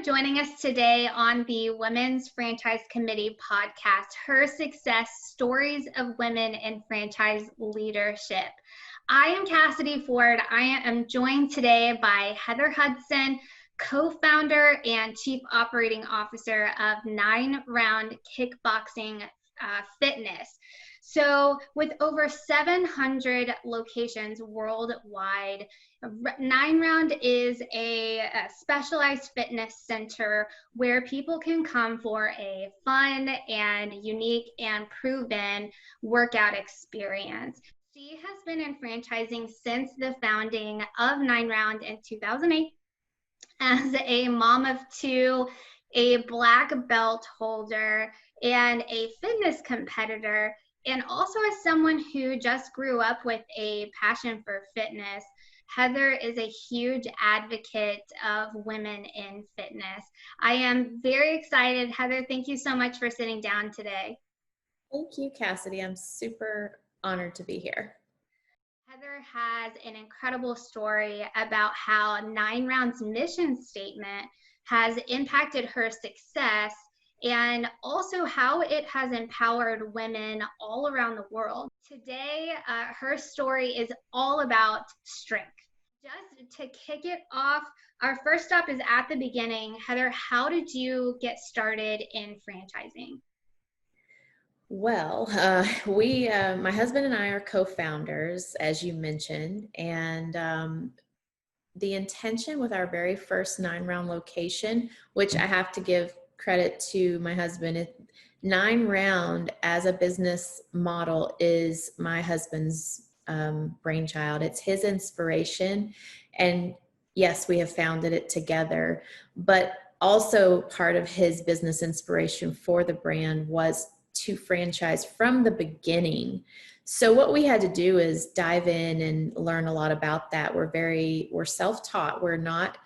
joining us today on the Women's Franchise Committee podcast, Her Success Stories of Women in Franchise Leadership. I am Cassidy Ford. I am joined today by Heather Hudson, co-founder and chief operating officer of 9 Round Kickboxing Fitness. So with over 700 locations worldwide, 9 Round is a specialized fitness center where people can come for a fun and unique and proven workout experience. She has been in franchising since the founding of 9 Round in 2008 as a mom of 2, a black belt holder, and a fitness competitor, and also as someone who just grew up with a passion for fitness. Heather is a huge advocate of women in fitness. I am very excited. Heather, thank you so much for sitting down today. Thank you, Cassidy. I'm super honored to be here. Heather has an incredible story about how 9 Round's mission statement has impacted her success and also how it has empowered women all around the world. Today, her story is all about strength. Just to kick it off, our first stop is at the beginning. Heather, how did you get started in franchising? Well, my husband and I are co-founders, as you mentioned, and the intention with our very first 9 Round location, which I have to give credit to my husband, 9 Round as a business model is my husband's brainchild. It's his inspiration, and yes, we have founded it together, but also part of his business inspiration for the brand was to franchise from the beginning. So what we had to do is dive in and learn a lot about that. We're self-taught. We were not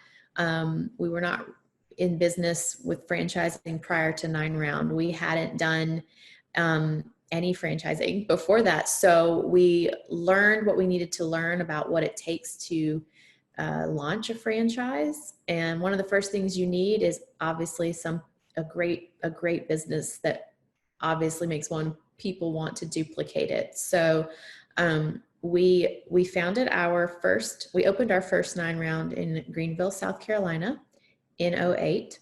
in business with franchising prior to 9 Round. We hadn't done any franchising before that. So we learned what we needed to learn about what it takes to launch a franchise. And one of the first things you need is obviously a great business that obviously makes people want to duplicate it. So we opened our first 9 Round in Greenville, South Carolina in 2008.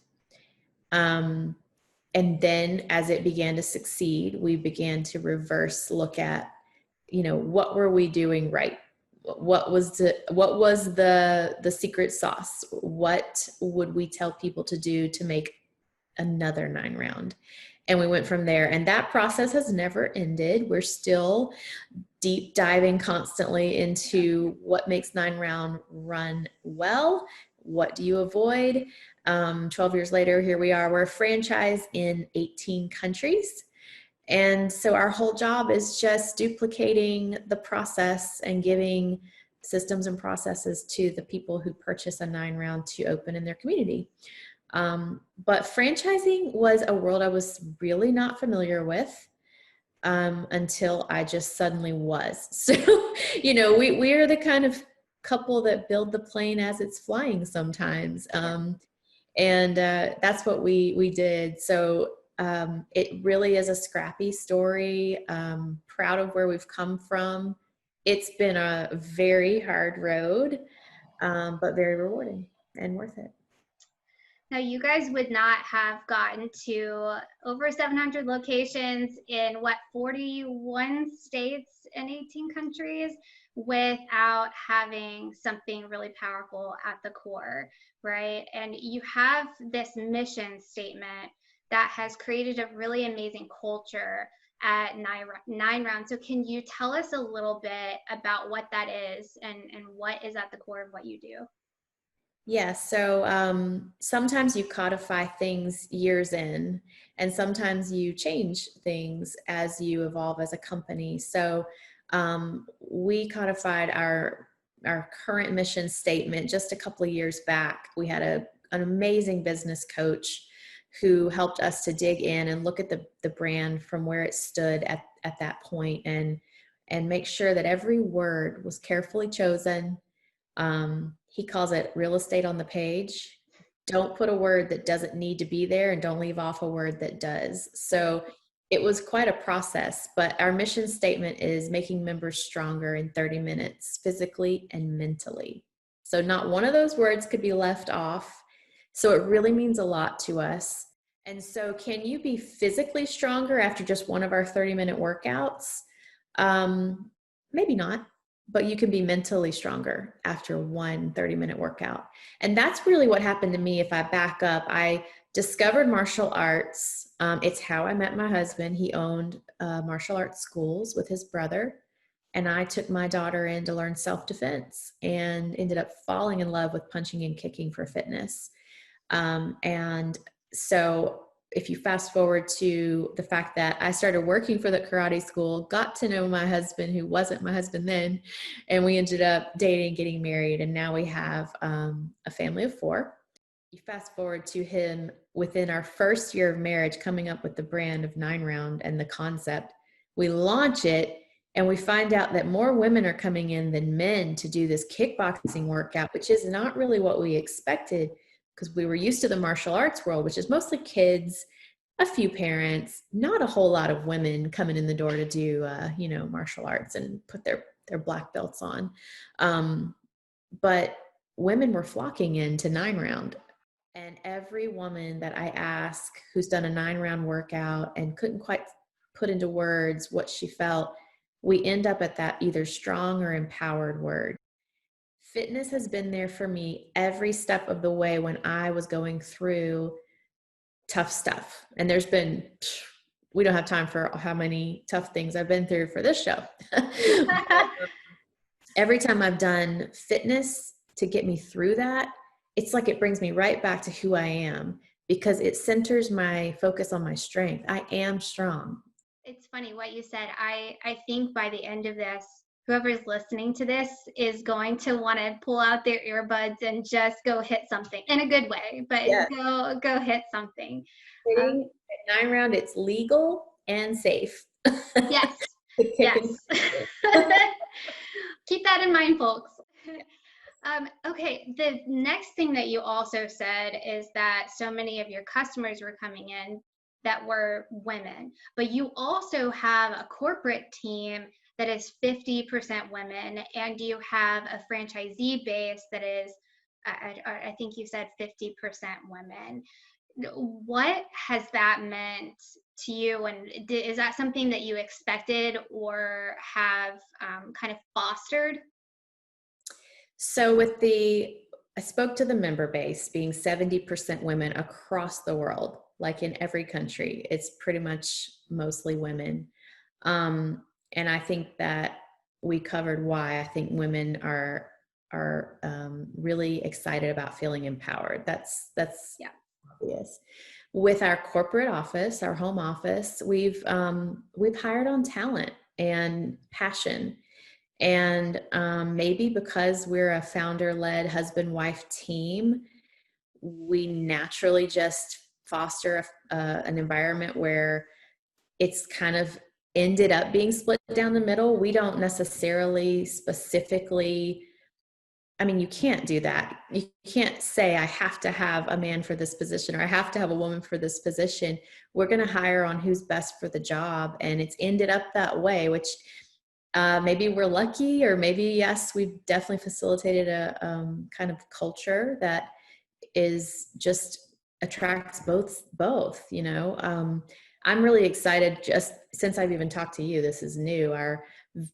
And then as it began to succeed, we began to reverse look at, what were we doing right? What was the secret sauce? What would we tell people to do to make another 9 Round? And we went from there, and that process has never ended. We're still deep diving constantly into what makes 9 Round run well. What do you avoid? 12 years later, here we are. We're a franchise in 18 countries. And so our whole job is just duplicating the process and giving systems and processes to the people who purchase a 9 Round to open in their community. But franchising was a world I was really not familiar with until I just suddenly was. So, we are the kind of couple that build the plane as it's flying sometimes. And that's what we did. So it really is a scrappy story. Proud of where we've come from. It's been a very hard road, but very rewarding and worth it. Now, you guys would not have gotten to over 700 locations in 41 states and 18 countries without having something really powerful at the core, right? And you have this mission statement that has created a really amazing culture at 9 Round. So can you tell us a little bit about what that is and what is at the core of what you do? Yeah, so sometimes you codify things years in, and sometimes you change things as you evolve as a company. So we codified our current mission statement just a couple of years back. We had an amazing business coach who helped us to dig in and look at the brand from where it stood at that point and make sure that every word was carefully chosen. He calls it real estate on the page. don't put a word that doesn't need to be there, and don't leave off a word that does. So it was quite a process, but our mission statement is making members stronger in 30 minutes, physically and mentally. So not one of those words could be left off. So it really means a lot to us. And so can you be physically stronger after just one of our 30-minute workouts? Maybe not, but you can be mentally stronger after one 30-minute workout. And that's really what happened to me. If I back up, I discovered martial arts. It's how I met my husband. He owned martial arts schools with his brother. And I took my daughter in to learn self-defense and ended up falling in love with punching and kicking for fitness. And so if you fast forward to the fact that I started working for the karate school, got to know my husband, who wasn't my husband then, and we ended up dating, getting married, and now we have a family of 4. You fast forward to him within our first year of marriage coming up with the brand of 9 Round and the concept. We launch it and we find out that more women are coming in than men to do this kickboxing workout, which is not really what we expected, because we were used to the martial arts world, which is mostly kids, a few parents, not a whole lot of women coming in the door to do, martial arts and put their black belts on. But women were flocking into 9 Round. And every woman that I ask who's done a 9 Round workout and couldn't quite put into words what she felt, we end up at that either strong or empowered word. Fitness has been there for me every step of the way when I was going through tough stuff. And there's been, we don't have time for how many tough things I've been through for this show. Every time I've done fitness to get me through that, it's like it brings me right back to who I am, because it centers my focus on my strength. I am strong. It's funny what you said. I think by the end of this, whoever's listening to this is going to want to pull out their earbuds and just go hit something in a good way, but yes. go hit something. Hitting at 9 Round, it's legal and safe. Yes. Yes. Keep that in mind, folks. Okay, the next thing that you also said is that so many of your customers were coming in that were women, but you also have a corporate team that is 50% women, and you have a franchisee base that is, I think you said 50% women. What has that meant to you, and is that something that you expected or have kind of fostered? So I spoke to the member base being 70% women across the world, like in every country. It's pretty much mostly women. And I think that we covered why I think women are really excited about feeling empowered. That's obvious. With our corporate office, our home office, we've hired on talent and passion. And maybe because we're a founder-led husband-wife team, we naturally just foster an environment where it's kind of ended up being split down the middle. We don't necessarily specifically, I mean, you can't do that. You can't say, I have to have a man for this position, or I have to have a woman for this position. We're going to hire on who's best for the job. And it's ended up that way, which maybe we're lucky, or maybe, yes, we've definitely facilitated a kind of culture that is just attracts both, you know. I'm really excited, just since I've even talked to you, this is new. Our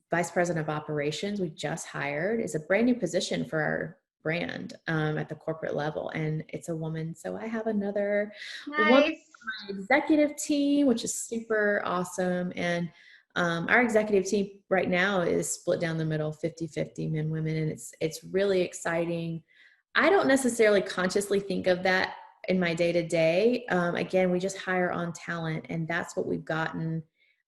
vice president of operations we just hired is a brand new position for our brand at the corporate level, and it's a woman. So I have another woman on my executive team, which is super awesome. And our executive team right now is split down the middle, 50-50 men, women, and it's really exciting. I don't necessarily consciously think of that in my day-to-day. Again, we just hire on talent, and that's what we've gotten.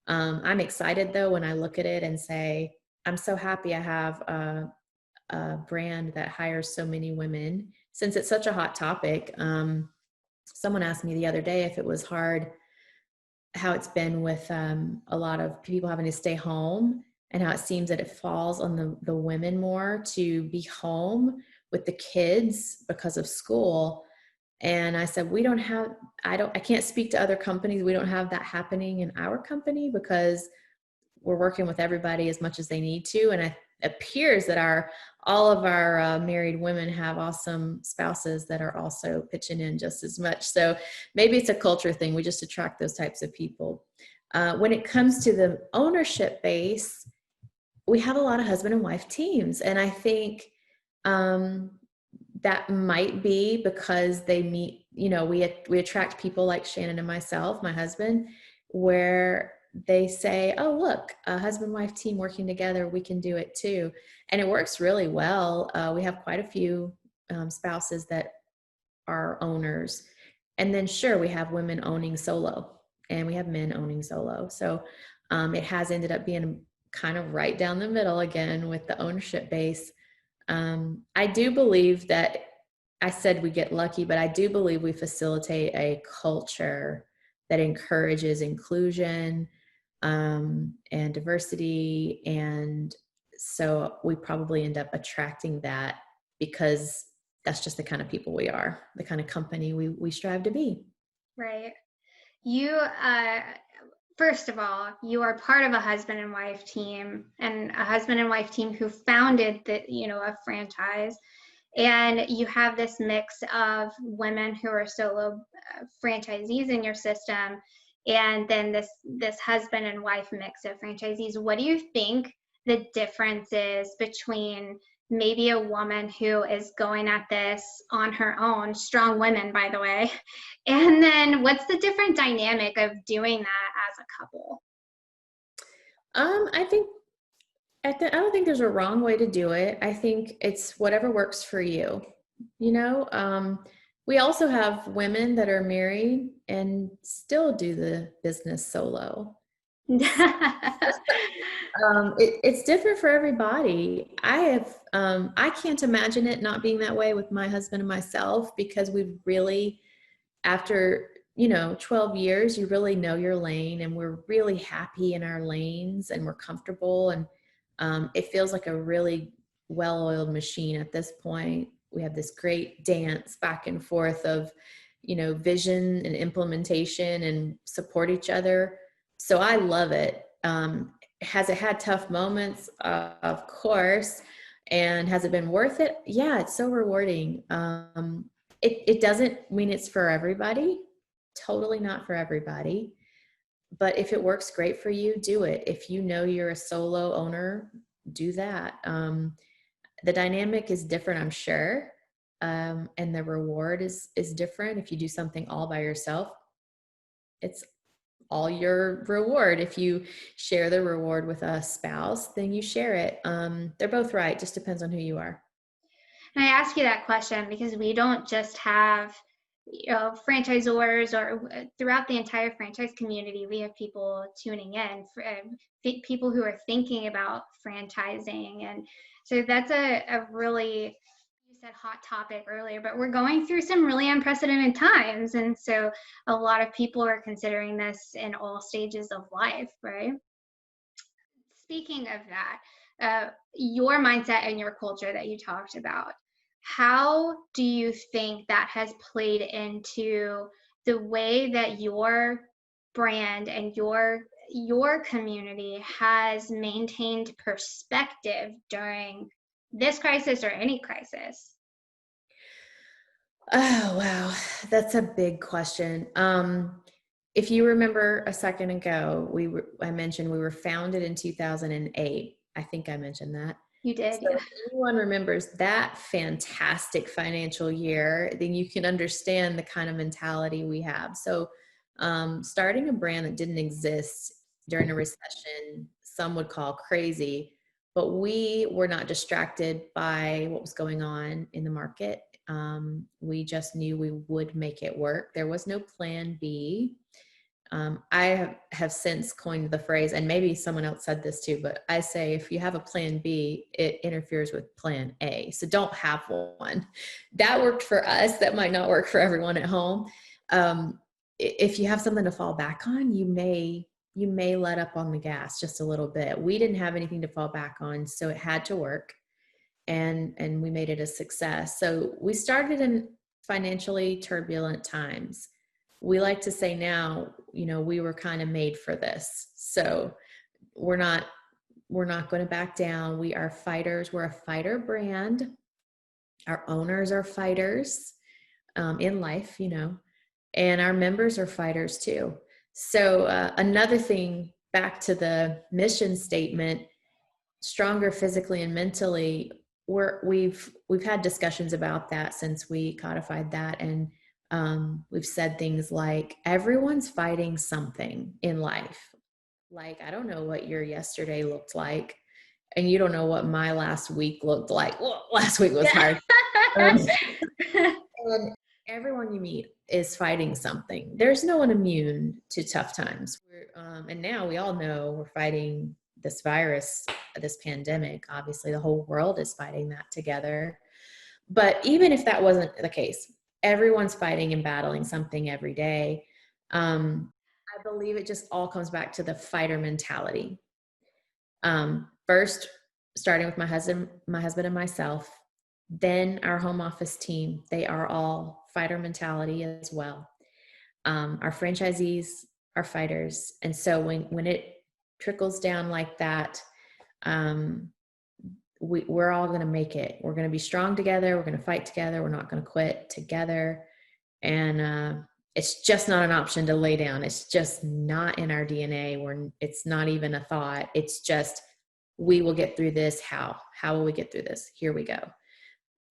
I'm excited though when I look at it and say, I'm so happy I have a brand that hires so many women, since it's such a hot topic. Someone asked me the other day if it was hard, how it's been with a lot of people having to stay home, and how it seems that it falls on the women more to be home with the kids because of school. And I said, I can't speak to other companies. We don't have that happening in our company because we're working with everybody as much as they need to. And it appears that all of our married women have awesome spouses that are also pitching in just as much. So maybe it's a culture thing. We just attract those types of people. When it comes to the ownership base, we have a lot of husband and wife teams. And I think that might be because they meet, we attract people like Shannon and myself, my husband, where they say, oh, look, a husband-wife team working together, we can do it too. And it works really well. We have quite a few spouses that are owners. And then sure, we have women owning solo and we have men owning solo. So it has ended up being kind of right down the middle again with the ownership base. I do believe that I said we get lucky, but I do believe we facilitate a culture that encourages inclusion and diversity. And so we probably end up attracting that because that's just the kind of people we are, the kind of company we strive to be. Right. You, first of all, you are part of a husband and wife team, and a husband and wife team who founded a franchise. And you have this mix of women who are solo franchisees in your system, and then this husband and wife mix of franchisees. What do you think the difference is between maybe a woman who is going at this on her own, strong women, by the way, and then what's the different dynamic of doing that as a couple? I don't think there's a wrong way to do it. I think it's whatever works for you. We also have women that are married and still do the business solo. It's different for everybody. I can't imagine it not being that way with my husband and myself, because we've really, after 12 years, you really know your lane, and we're really happy in our lanes and we're comfortable, and it feels like a really well-oiled machine at this point. We have this great dance back and forth of vision and implementation, and support each other. So I love it. Has it had tough moments? Of course. And has it been worth it? Yeah, it's so rewarding. It doesn't mean it's for everybody. Totally not for everybody. But if it works great for you, do it. If you know you're a solo owner, do that. The dynamic is different, I'm sure. And the reward is different. If you do something all by yourself, it's all your reward. If you share the reward with a spouse, then you share it. They're both right. Just depends on who you are. And I ask you that question because we don't just have franchisors, or throughout the entire franchise community, we have people tuning in, people who are thinking about franchising. And so that's a really, you said hot topic earlier, but we're going through some really unprecedented times. And so a lot of people are considering this in all stages of life, right? Speaking of that, your mindset and your culture that you talked about, how do you think that has played into the way that your brand and your community has maintained perspective during this crisis or any crisis? Oh, wow. That's a big question. If you remember a second ago, I mentioned we were founded in 2008. I think I mentioned that. You did, So yeah. if anyone remembers that fantastic financial year, then you can understand the kind of mentality we have. So starting a brand that didn't exist during a recession, some would call crazy, but we were not distracted by what was going on in the market. We just knew we would make it work. There was no plan B. I have since coined the phrase, and maybe someone else said this too, but I say if you have a plan B, it interferes with plan A. So don't have one. That worked for us. That might not work for everyone at home. If you have something to fall back on, you may let up on the gas just a little bit. We didn't have anything to fall back on, so it had to work. And we made it a success. So we started in financially turbulent times. We like to say now, we were kind of made for this. So we're not going to back down. We are fighters. We're a fighter brand. Our owners are fighters in life, and our members are fighters too. So another thing, back to the mission statement, stronger physically and mentally, we've had discussions about that since we codified that. And we've said things like, everyone's fighting something in life. Like, I don't know what your yesterday looked like, and you don't know what my last week looked like. Well, last week was hard. And everyone you meet is fighting something. There's no one immune to tough times. And now we all know we're fighting this virus, this pandemic. Obviously, the whole world is fighting that together. But even if that wasn't the case, everyone's fighting and battling something every day. I believe it just all comes back to the fighter mentality. First, starting with my husband and myself, then our home office team, they are all fighter mentality as well. Our franchisees are fighters. And so when it trickles down like that, we're all going to make it. We're going to be strong together. We're going to fight together. We're not going to quit together. And it's just not an option to lay down. It's just not in our DNA. It's not even a thought. It's just, we will get through this. How will we get through this? Here we go.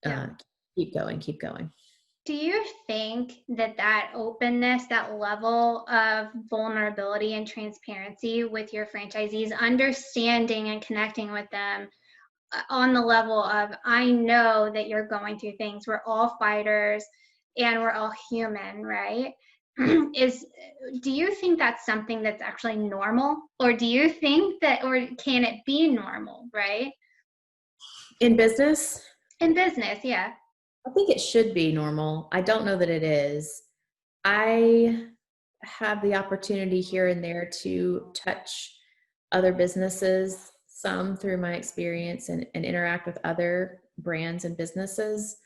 Yeah. Keep going. Do you think that openness, that level of vulnerability and transparency with your franchisees, understanding and connecting with them on the level of, I know that you're going through things, we're all fighters and we're all human, right? Do you think that's something that's actually normal? Or do you think or can it be normal, right? In business? In business, yeah. I think it should be normal. I don't know that it is. I have the opportunity here and there to touch other businesses, some through my experience, and interact with other brands and businesses.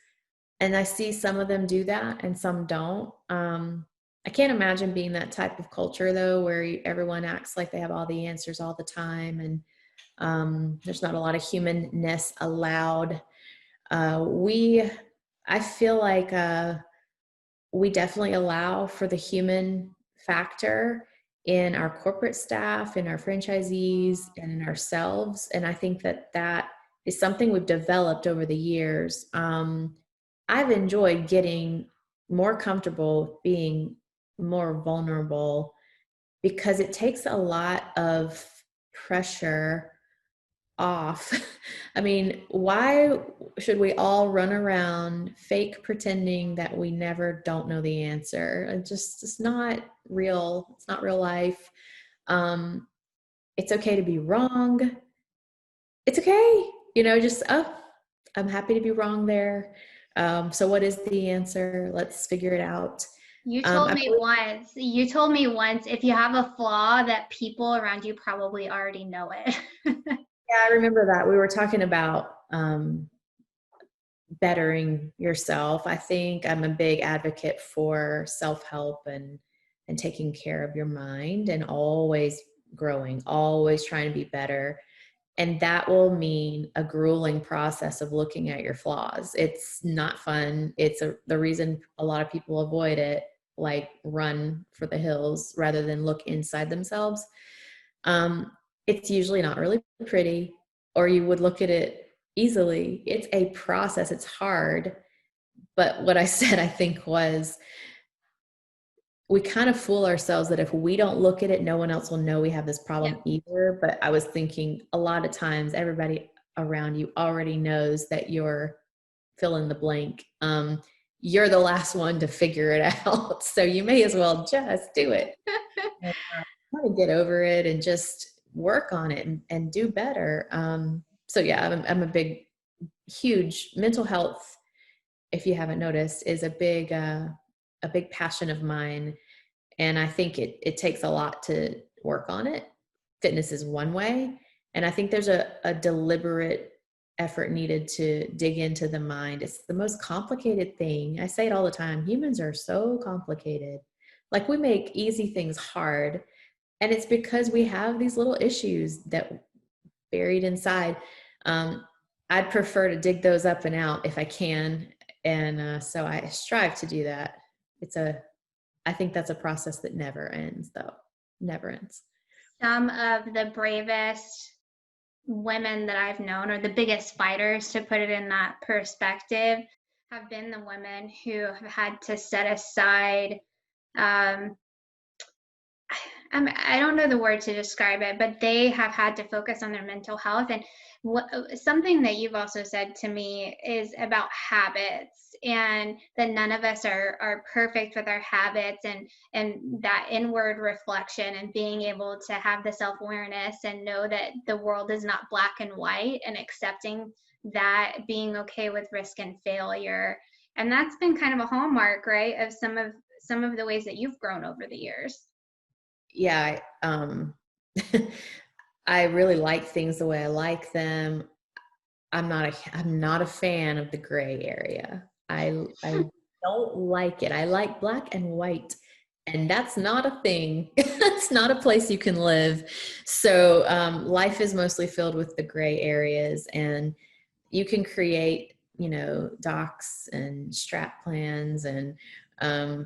And I see some of them do that and some don't. I can't imagine being that type of culture though, where everyone acts like they have all the answers all the time. And there's not a lot of humanness allowed. I feel like we definitely allow for the human factor in our corporate staff, in our franchisees, and in ourselves. And I think that is something we've developed over the years. I've enjoyed getting more comfortable being more vulnerable, because it takes a lot of pressure off. I mean, why should we all run around fake pretending that we don't know the answer? It's not real. It's not real life. It's okay to be wrong. It's okay. I'm happy to be wrong there. So what is the answer? Let's figure it out. You told me once, if you have a flaw, that people around you probably already know it. Yeah, I remember that. We were talking about bettering yourself. I think I'm a big advocate for self-help and taking care of your mind, and always growing, always trying to be better. And that will mean a grueling process of looking at your flaws. It's not fun. It's the reason a lot of people avoid it, like run for the hills rather than look inside themselves. It's usually not really pretty, or you would look at it easily. It's a process. It's hard. But what I said, I think, was we kind of fool ourselves that if we don't look at it, no one else will know we have this problem either. But I was thinking, a lot of times everybody around you already knows that you're fill in the blank. You're the last one to figure it out. So you may as well just do it. And, try to get over it and just work on it and do better. So yeah, I'm a big, huge mental health, if you haven't noticed, is a big passion of mine. And I think it takes a lot to work on it. Fitness is one way. And I think there's a deliberate effort needed to dig into the mind. It's the most complicated thing. I say it all the time. Humans are so complicated. Like, we make easy things hard. And it's because we have these little issues that buried inside. I'd prefer to dig those up and out if I can. And so I strive to do that. I think that's a process that never ends, though. Never ends. Some of the bravest women that I've known, or the biggest fighters, to put it in that perspective, have been the women who have had to set aside, I don't know the word to describe it, but they have had to focus on their mental health. And something that you've also said to me is about habits, and that none of us are perfect with our habits, and that inward reflection and being able to have the self-awareness and know that the world is not black and white, and accepting that, being okay with risk and failure. And that's been kind of a hallmark, right, of some of the ways that you've grown over the years. Yeah, I really like things the way I like them. I'm not a fan of the gray area. I don't like it. I like black and white, and that's not a thing. It's not a place you can live. So life is mostly filled with the gray areas, and you can create, docs and strat plans and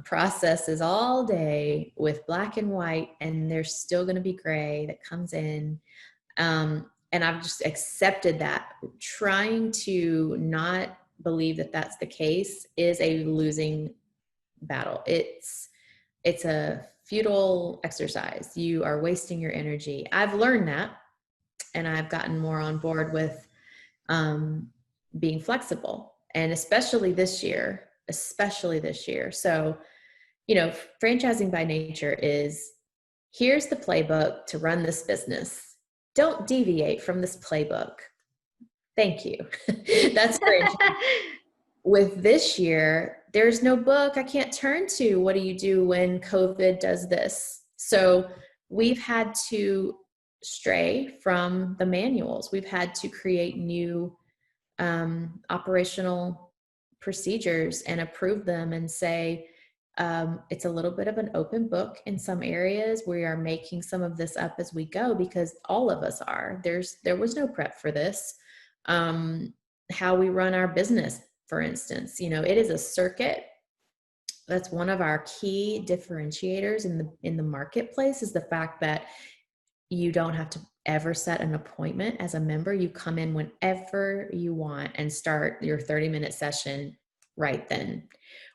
processes all day with black and white, and there's still going to be gray that comes in. And I've just accepted that. Trying to not believe that that's the case is a losing battle. It's a futile exercise. You are wasting your energy. I've learned that, and I've gotten more on board with being flexible, and especially this year. So, franchising by nature is, here's the playbook to run this business. Don't deviate from this playbook. Thank you. That's franchising. With this year, there's no book I can't turn to. What do you do when COVID does this? So we've had to stray from the manuals. We've had to create new operational procedures and approve them and say, it's a little bit of an open book in some areas. We are making some of this up as we go, because all of us are. There was no prep for this. How we run our business, for instance, it is a circuit. That's one of our key differentiators in the marketplace, is the fact that you don't have to ever set an appointment as a member. You come in whenever you want and start your 30-minute session right then,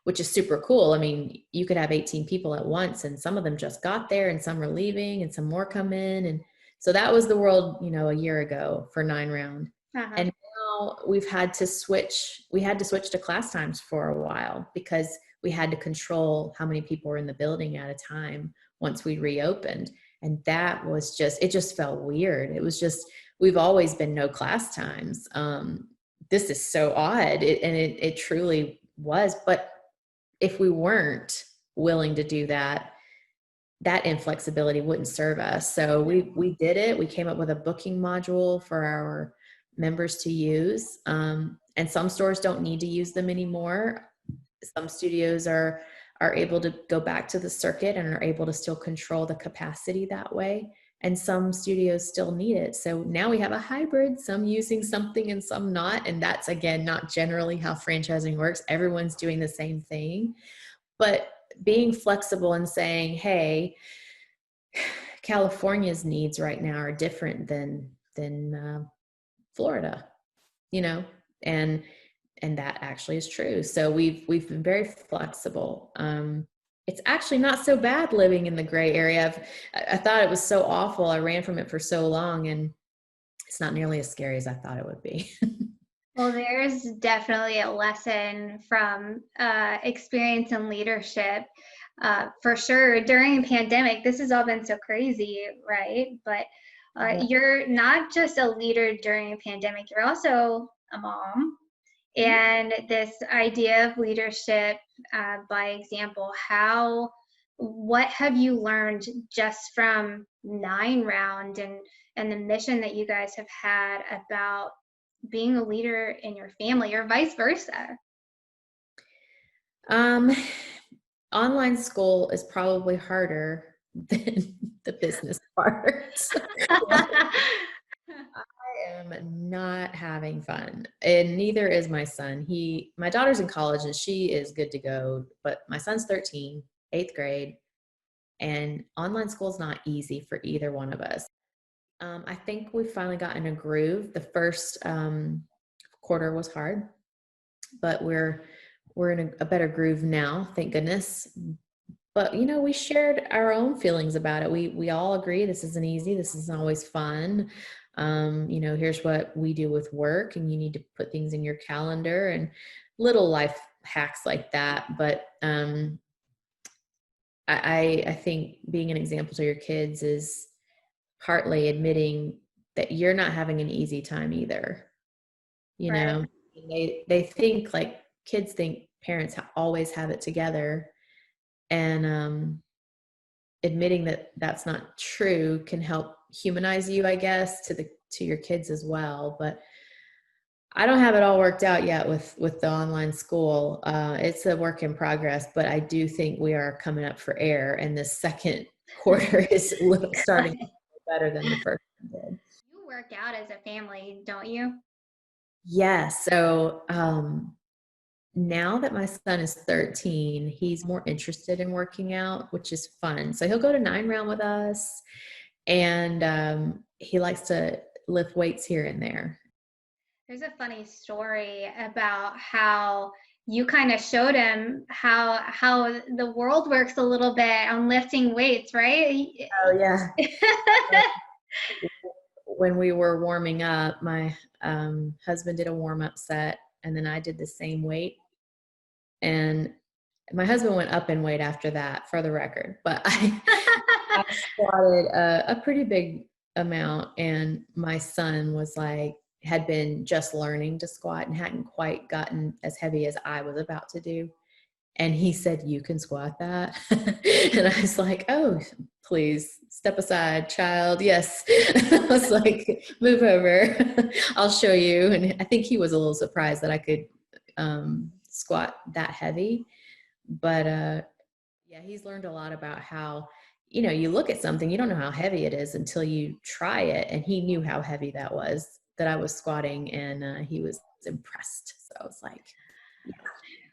which is super cool. I mean, you could have 18 people at once, and some of them just got there and some are leaving and some more come in. And so that was the world, a year ago for 9 round. Uh-huh. And now we've had to switch. We had to switch to class times for a while, because we had to control how many people were in the building at a time once we reopened. And that was it just felt weird. It was just, we've always been no class times. This is so odd. It truly was. But if we weren't willing to do that inflexibility wouldn't serve us. So we did it. We came up with a booking module for our members to use. And some stores don't need to use them anymore. Some studios are able to go back to the circuit and are able to still control the capacity that way. And some studios still need it. So now we have a hybrid, some using something and some not. And that's, again, not generally how franchising works. Everyone's doing the same thing. But being flexible and saying, hey, California's needs right now are different than Florida, and that actually is true. So we've been very flexible. It's actually not so bad living in the gray area. I thought it was so awful. I ran from it for so long, and it's not nearly as scary as I thought it would be. Well, there's definitely a lesson from experience and leadership, for sure. During the pandemic, this has all been so crazy, right? But you're not just a leader during a pandemic, you're also a mom. And this idea of leadership by example, what have you learned just from 9 round and the mission that you guys have had about being a leader in your family, or vice versa? Online school is probably harder than the business part. I am not having fun, and neither is my son. My daughter's in college and she is good to go, but my son's 13, 8th grade, and online school is not easy for either one of us. I think we finally got in a groove. The first quarter was hard, but we're in a better groove now, thank goodness. But we shared our own feelings about it. We all agree this isn't easy. This isn't always fun. Here's what we do with work, and you need to put things in your calendar and little life hacks like that. But I think being an example to your kids is partly admitting that you're not having an easy time either. Right. They think, like, kids think parents always have it together, and admitting that that's not true can help humanize you, I guess, to your kids as well. But I don't have it all worked out yet with the online school. It's a work in progress, but I do think we are coming up for air, and the second quarter is starting better than the first one did. You work out as a family, don't you? Yeah. So now that my son is 13, he's more interested in working out, which is fun. So he'll go to 9 round with us, and he likes to lift weights here and there. There's a funny story about how you kind of showed him how the world works a little bit on lifting weights, right? Oh yeah. When we were warming up, my husband did a warm-up set, and then I did the same weight. And my husband went up in weight after that, for the record, but I squatted a pretty big amount, and my son had been just learning to squat and hadn't quite gotten as heavy as I was about to do. And he said, "You can squat that?" And I was like, "Oh, please step aside, child." Yes. I was like, "Move over. I'll show you." And I think he was a little surprised that I could squat that heavy. But yeah, he's learned a lot about how, you look at something, you don't know how heavy it is until you try it. And he knew how heavy that was, that I was squatting, and he was impressed. So I was like, yeah.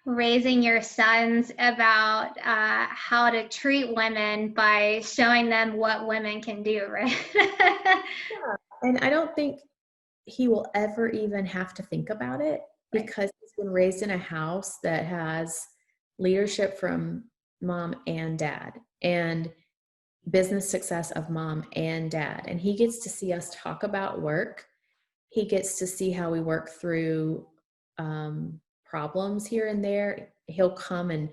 Raising your sons about how to treat women by showing them what women can do, right? Yeah. And I don't think he will ever even have to think about it, Right. because he's been raised in a house that has leadership from mom and dad, and business success of mom and dad. And he gets to see us talk about work. He gets to see how we work through problems here and there. He'll come and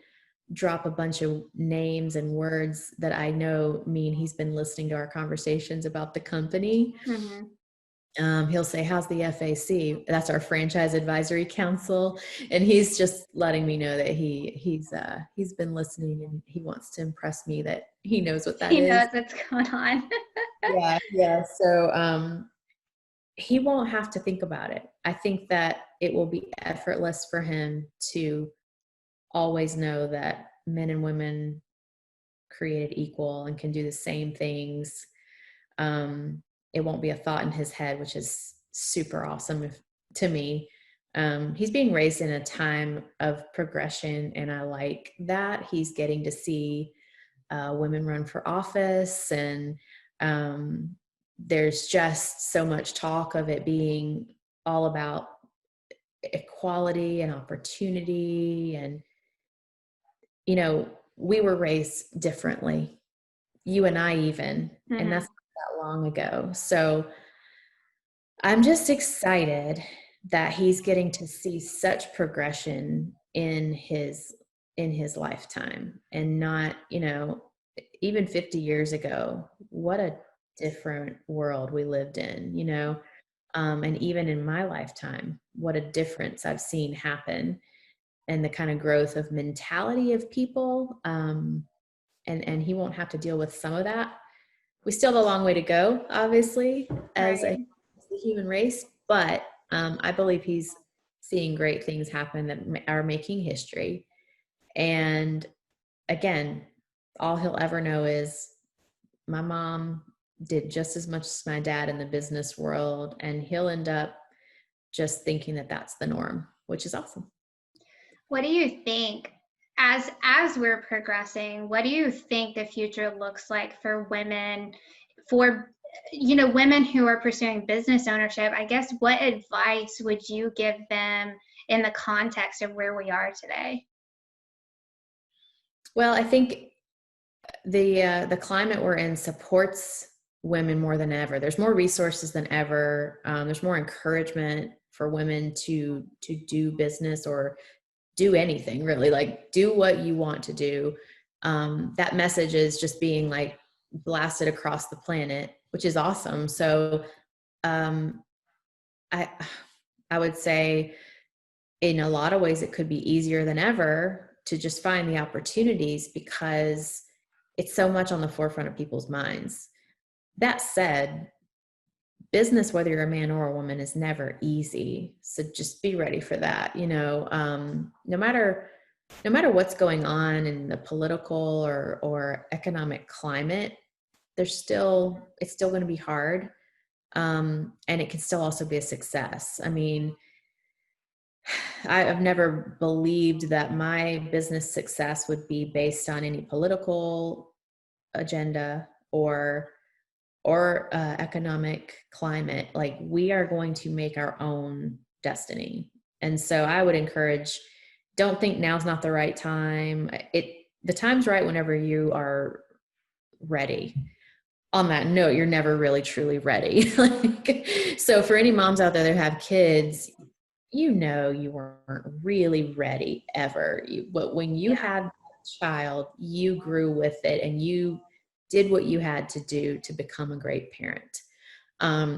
drop a bunch of names and words that I know mean he's been listening to our conversations about the company. Mm-hmm. He'll say, "How's the FAC?" That's our Franchise Advisory Council, and he's just letting me know that he's been listening, and he wants to impress me that he knows what that He is. knows what's going on. Yeah, yeah. So he won't have to think about it. I think that it will be effortless for him to always know that men and women created equal and can do the same things. It won't be a thought in his head, which is super awesome to me. He's being raised in a time of progression, and I like that. He's getting to see women run for office, and there's just so much talk of it being all about equality and opportunity. And we were raised differently, you and I even, and Mm-hmm. that's not that long ago. So I'm just excited that he's getting to see such progression in his lifetime, and not, even 50 years ago, what a different world we lived in, and even in my lifetime, what a difference I've seen happen, and the kind of growth of mentality of people. And he won't have to deal with some of that. We still have a long way to go, obviously, as Right. a human race, but I believe he's seeing great things happen that are making history. And again, all he'll ever know is my mom did just as much as my dad in the business world, and he'll end up just thinking that that's the norm, which is awesome. What do you think as we're progressing, what do you think the future looks like for women, for women who are pursuing business ownership? I guess what advice would you give them in the context of where we are today? Well, I think the climate we're in supports women more than ever. There's more resources than ever. There's more encouragement for women to do business or do anything, really, like do what you want to do. That message is just being like blasted across the planet, which is awesome. So I would say in a lot of ways it could be easier than ever to just find the opportunities because it's so much on the forefront of people's minds. That said, business, whether you're a man or a woman, is never easy. So just be ready for that. No matter what's going on in the political or economic climate, it's still going to be hard. And it can still also be a success. I mean, I've never believed that my business success would be based on any political agenda or economic climate. Like, we are going to make our own destiny. And so I would encourage, don't think now's not the right time. The time's right whenever you are ready. On that note, you're never really truly ready. So for any moms out there that have kids, you weren't really ready ever. But when you had a child, you grew with it and you did what you had to do to become a great parent.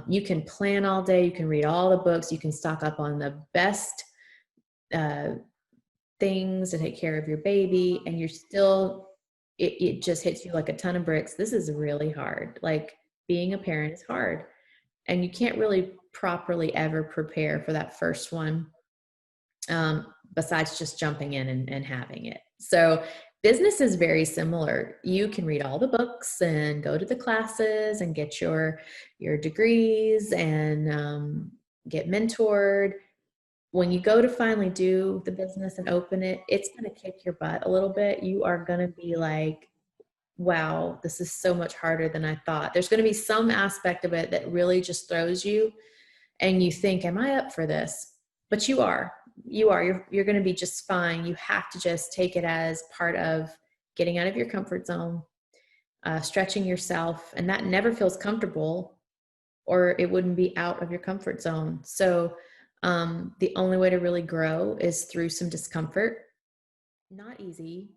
You can plan all day, you can read all the books, you can stock up on the best things to take care of your baby, and you're still, it just hits you like a ton of bricks. This is really hard. Like, being a parent is hard, and you can't really properly ever prepare for that first one, besides just jumping in and having it. So business is very similar. You can read all the books and go to the classes and get your degrees and get mentored. When you go to finally do the business and open it, it's going to kick your butt a little bit. You are going to be like, wow, this is so much harder than I thought. There's going to be some aspect of it that really just throws you and you think, am I up for this? But you are. You're going to be just fine. You have to just take it as part of getting out of your comfort zone, stretching yourself, and that never feels comfortable, or it wouldn't be out of your comfort zone. So the only way to really grow is through some discomfort. Not easy.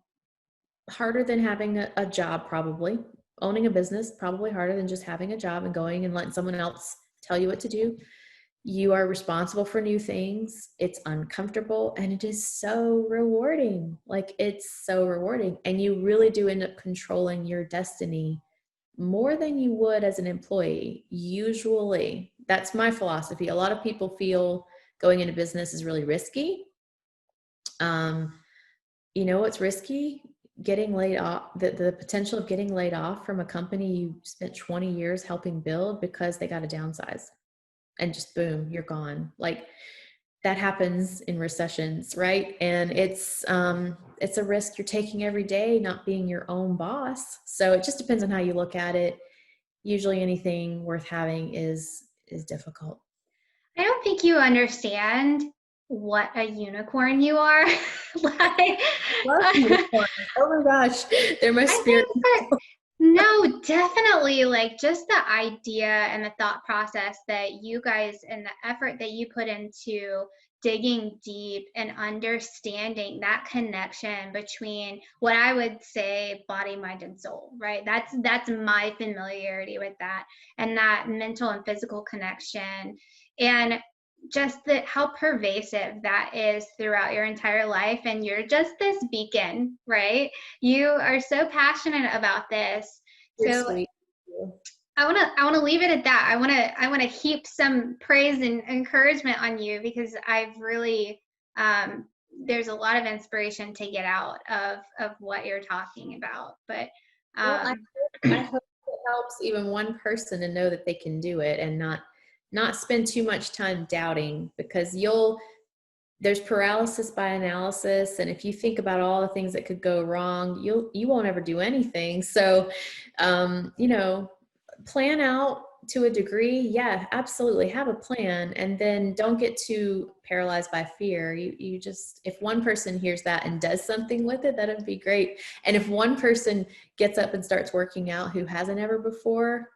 Harder than having a job, probably. Owning a business, probably harder than just having a job and going and letting someone else tell you what to do. You are responsible for new things. It's uncomfortable, and it is so rewarding. Like, it's so rewarding. And you really do end up controlling your destiny more than you would as an employee. Usually, that's my philosophy. A lot of people feel going into business is really risky. You know what's risky? Getting laid off, the potential of getting laid off from a company you spent 20 years helping build because they got to downsize. And just boom, you're gone. Like, that happens in recessions, right? And it's a risk you're taking every day, not being your own boss. So it just depends on how you look at it. Usually anything worth having is difficult. I don't think you understand what a unicorn you are. Like, Love unicorns. Oh my gosh, they're my spirit. No, definitely, like, just the idea and the thought process that you guys and the effort that you put into digging deep and understanding that connection between what I would say body, mind, and soul, right? That's my familiarity with that, and that mental and physical connection, and just how pervasive that is throughout your entire life. And you're just this beacon, right? You are so passionate about this. You're So sweet. I want to leave it at that. I want to heap some praise and encouragement on you, because I've really there's a lot of inspiration to get out of what you're talking about. But Well, I hope it helps even one person to know that they can do it, and not spend too much time doubting, because there's paralysis by analysis, and if you think about all the things that could go wrong, you won't ever do anything. So plan out to a degree. Yeah, absolutely, have a plan, and then don't get too paralyzed by fear. You just, if one person hears that and does something with it, that'd be great. And if one person gets up and starts working out who hasn't ever before,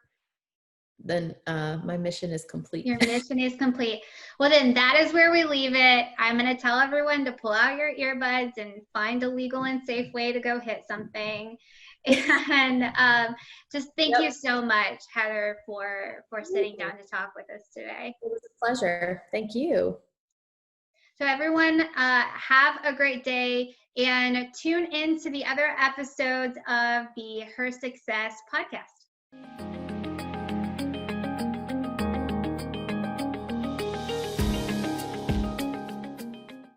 then my mission is complete. your mission is complete. Well, then that is where we leave it. I'm going to tell everyone to pull out your earbuds and find a legal and safe way to go hit something. And just thank you so much, Heather, for sitting down to talk with us today. It was a pleasure. Thank you. So everyone, have a great day, and tune in to the other episodes of the Her Success podcast.